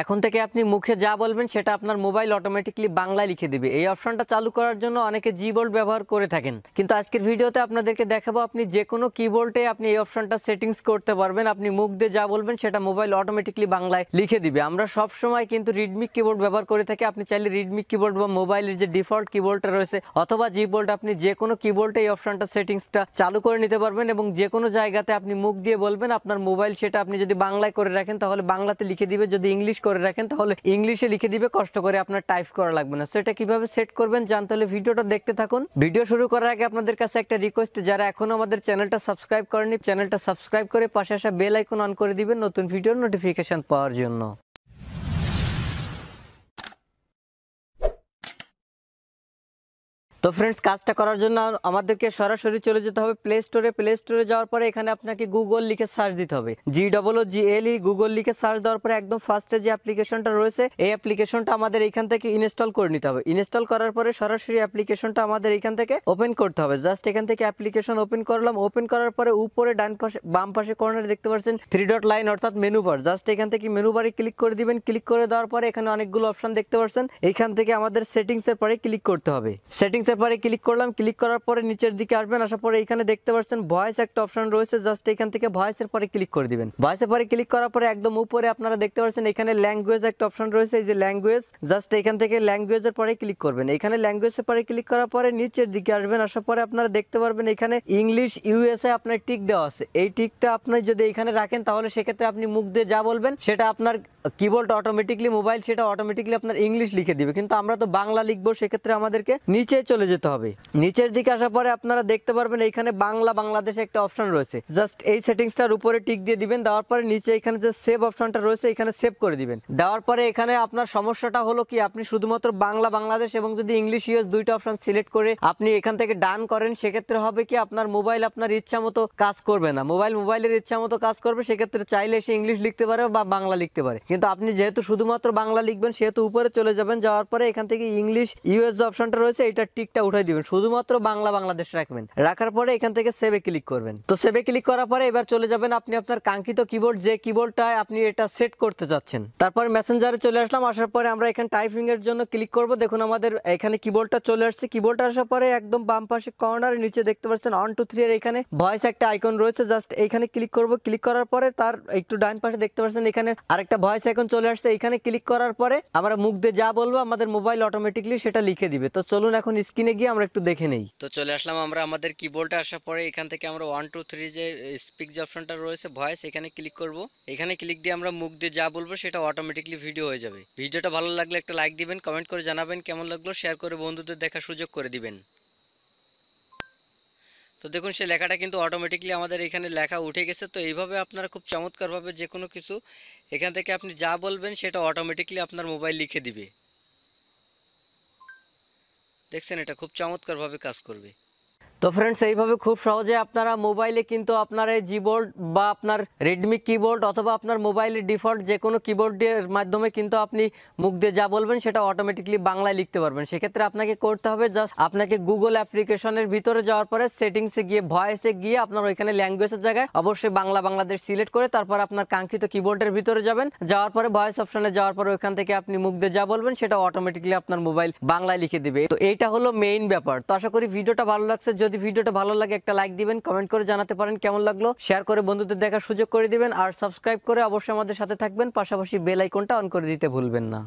এখন থেকে আপনি মুখে যা বলবেন সেটা আপনার মোবাইল অটোমেটিকলি বাংলায় লিখে দিবে। এই অপশনটা চালু করার জন্য অনেকে জিবোর্ড ব্যবহার করে থাকেন, কিন্তু আজকের ভিডিওতে আপনাদেরকে দেখাবো আপনি যে কোনো কিবোর্ডে আপনি এই অপশনটা সেটিংস করতে পারবেন। আপনি মুখ দিয়ে যা বলবেন সেটা মোবাইল অটোমেটিকলি বাংলায় লিখে দিবে। আমরা সব সময় কিন্তু রিডমিক কিবোর্ড ব্যবহার করে থাকি। আপনি চাইলে রিডমিক কিবোর্ড বা মোবাইলের যে ডিফল্ট কিবোর্ডটা রয়েছে অথবা জিবোর্ড, আপনি যে কোনো কিবোর্ডে এই অপশনটা সেটিংসটা চালু করে নিতে পারবেন এবং যে কোনো জায়গাতে আপনি মুখ দিয়ে বলবেন আপনার মোবাইল সেটা আপনি যদি বাংলায় করে রাখেন তাহলে বাংলাতে লিখে দিবে, যদি ইংলিশ করে রাখেন তাহলে ইংলিশে লিখে দিবে, কষ্ট করে আপনার টাইপ করা লাগবে না। সো এটা কিভাবে সেট করবেন জানতে হলে ভিডিওটা দেখতে থাকুন। ভিডিও শুরু করার আগে আপনাদের কাছে একটা রিকোয়েস্ট, যারা এখনো আমাদের চ্যানেলটা সাবস্ক্রাইব করেনি চ্যানেলটা সাবস্ক্রাইব করে পাশে আসা বেল আইকন অন করে দিবেন নতুন ভিডিওর নোটিফিকেশন পাওয়ার জন্য। তো ফ্রেন্ডস, কাজটা করার জন্য আমাদেরকে সরাসরি চলে যেতে হবে প্লে স্টোরে। প্লে স্টোরে যাওয়ার পরে এখানে আপনাকে গুগল লিখে সার্চ দিতে হবে, GOOGLE গুগল লিখে সার্চ দেওয়ার পরে একদম ফার্স্টে যে অ্যাপ্লিকেশনটা রয়েছে এই অ্যাপ্লিকেশনটা আমাদের এখান থেকে ইনস্টল করে নিতে হবে। ইনস্টল করার পরে সরাসরি অ্যাপ্লিকেশনটা আমাদের এখান থেকে ওপেন করতে হবে। জাস্ট এখান থেকে অ্যাপ্লিকেশন ওপেন করলাম। ওপেন করার পরে উপরে ডান পাশে বাম পাশে কর্নারে দেখতে পাচ্ছেন 3 ডট লাইন অর্থাৎ মেনু বার। জাস্ট এখান থেকে মেনু বারে ক্লিক করে দিবেন। ক্লিক করে দেওয়ার পরে এখানে অনেকগুলো অপশন দেখতে পাচ্ছেন, এখান থেকে আমাদের সেটিংস এর পরে ক্লিক করতে হবে। সেটিংস এর পরে ক্লিক করলাম। ক্লিক করার পরে নিচের দিকে আসবেন, আসার পরে এখানে দেখতে পাচ্ছেন ভয়েস একটা অপশন রয়েছে। জাস্ট এখান থেকে ভয়েসের পরে ক্লিক করে দিবেন। ভয়েসের পরে ক্লিক করার পরে একদম উপরে আপনারা দেখতে পাচ্ছেন এখানে ল্যাঙ্গুয়েজ একটা অপশন রয়েছে, এই যে ল্যাঙ্গুয়েজ। জাস্ট এখান থেকে ল্যাঙ্গুয়েজের পরে ক্লিক করবেন। এখানে ল্যাঙ্গুয়েজের পরে ক্লিক করার পরে নিচের দিকে আসবেন, আসার পরে আপনারা দেখতে পারবেন এখানে ইংলিশ USA আপনার টিক দেওয়া আছে। এই টিকটা আপনি যদি এখানে রাখেন তাহলে সেক্ষেত্রে আপনি মুখ দিয়ে যা বলবেন সেটা আপনার কিবোর্ড অটোমেটিকলি মোবাইল সেটা অটোমেটিকলি আপনার ইংলিশ লিখে দিবে, কিন্তু আমরা তো বাংলা লিখবো, সেক্ষেত্রে আমাদেরকে নিচে চলে যেতে হবে। নিচের দিকে আসার পরে আপনারা দেখতে পারবেন এখানে বাংলা বাংলাদেশ একটা অপশন রয়েছে। জাস্ট এই সেটিংসটার উপরে টিক দিয়ে দিবেন। দেওয়ার পরে নিচে এখানে যে সেভ অপশনটা রয়েছে এখানে সেভ করে দিবেন। দেওয়ার পরে এখানে আপনার সমস্যাটা হলো কি, আপনি শুধুমাত্র বাংলা বাংলাদেশ এবং যদি ইংলিশ US দুইটা অপশন সিলেক্ট করে আপনি এখান থেকে ডান করেন, সেক্ষেত্রে হবে কি আপনার মোবাইল আপনার ইচ্ছা মতো কাজ করবে না। মোবাইলের ইচ্ছা মতো কাজ করবে, সেক্ষেত্রে চাইলে সে ইংলিশ লিখতে পারে বা বাংলা লিখতে পারে, কিন্তু আপনি যেহেতু শুধুমাত্র বাংলা লিখবেন সেহেতু উপরে চলে যাবেন। যাওয়ার পরে এখান থেকে ইংলিশ US যে অপশনটা রয়েছে এটা টিকটা উঠাই দিবেন, শুধুমাত্র বাংলা বাংলাদেশ রাখবেন। রাখার পরে এখান থেকে সেভে ক্লিক করবেন। তো সেভে ক্লিক করার পরে এবার চলে যাবেন আপনি আপনার কাঙ্ক্ষিত কিবোর্ড, যে কিবোর্ডটায় আপনি এটা সেট করতে যাচ্ছেন। তারপরে মেসেঞ্জারে চলে আসলাম। আসার পরে আমরা এখানে টাইপিং এর জন্য ক্লিক করব। দেখুন আমাদের এখানে কিবোর্ডটা চলে আসছে। কিবোর্ডটা আসার পরে একদম বাম পাশে কর্নারে নিচে দেখতে পাচ্ছেন 1 2 3 এর এখানে ভয়েস একটা আইকন রয়েছে। জাস্ট এখানে ক্লিক করব। ক্লিক করার পরে তার একটু ডান পাশে দেখতে পাচ্ছেন এখানে আরেকটা ভয়েস আইকন চলে আসছে। এখানে ক্লিক করার পরে আমরা মুখ দিয়ে যা বলবো আমাদের মোবাইল অটোমেটিকলি সেটা লিখে দিবে। তো চলুন এখন স্ক্রিনে গিয়ে আমরা একটু দেখে নেই। তো চলে আসলাম আমরা আমাদের কিবোর্ডে। আসার পরে এখান থেকে আমরা 1 2 3 যে স্পিক যে অপশনটা রয়েছে ভয়েস, এখানে ক্লিক করব। এখানে ক্লিক দিয়ে আমরা মুখ দিয়ে যা বলবো সেটা অটোমেটিকলি ভিডিও হয়ে যাবে। ভিডিওটা ভালো লাগলে একটা লাইক দিবেন, কমেন্ট করে জানাবেন কেমন লাগলো, শেয়ার করে বন্ধুদের দেখার সুযোগ করে দিবেন। তো দেখুন সেই লেখাটা কিন্তু অটোমেটিকলি আমাদের এখানে লেখা উঠে গেছে। তো এইভাবে আপনারা খুব চমৎকারভাবে যে কোনো কিছু এখান থেকে আপনি যা বলবেন সেটা অটোমেটিকলি আপনার মোবাইল লিখে দিবে। দেখছেন, এটা খুব চমৎকারভাবে কাজ করবে। তো ফ্রেন্ডস, এইভাবে খুব সহজে আপনারা মোবাইলে কিন্তু আপনার এই জিবোর্ড বা আপনার রেডমি কিবোর্ড অথবা আপনার মোবাইলের ডিফল্ট যে কোনো কিবোর্ডের মাধ্যমে কিন্তু আপনি মুখ দিয়ে যা বলবেন সেটা অটোমেটিকলি বাংলায় লিখতে পারবেন। সেক্ষেত্রে আপনাকে করতে হবে জাস্ট আপনাকে গুগল অ্যাপ্লিকেশনের ভিতরে যাওয়ার পরে সেটিংসে গিয়ে ভয়েসে গিয়ে আপনার ওইখানে ল্যাঙ্গুয়েজের জায়গায় অবশ্যই বাংলা বাংলাদেশ সিলেক্ট করে তারপর আপনার কাঙ্ক্ষিত কিবোর্ডের ভিতরে যাবেন। যাওয়ার পরে ভয়েস অপশনে যাওয়ার পরে ওইখান থেকে আপনি মুখ দিয়ে যা বলবেন সেটা অটোমেটিকলি আপনার মোবাইল বাংলায় লিখে দিবে। তো এইটা হলো মেইন ব্যাপার। তো আশা করি ভিডিওটা ভালো লাগছে। যদি ভিডিওটা ভালো লাগে একটা লাইক দিবেন, কমেন্ট করে জানাতে পারেন কেমন লাগলো, শেয়ার করে বন্ধুদের দেখার সুযোগ করে দিবেন, আর সাবস্ক্রাইব করে অবশ্যই আমাদের সাথে থাকবেন, পাশাপাশি বেল আইকনটা অন করে দিতে ভুলবেন না।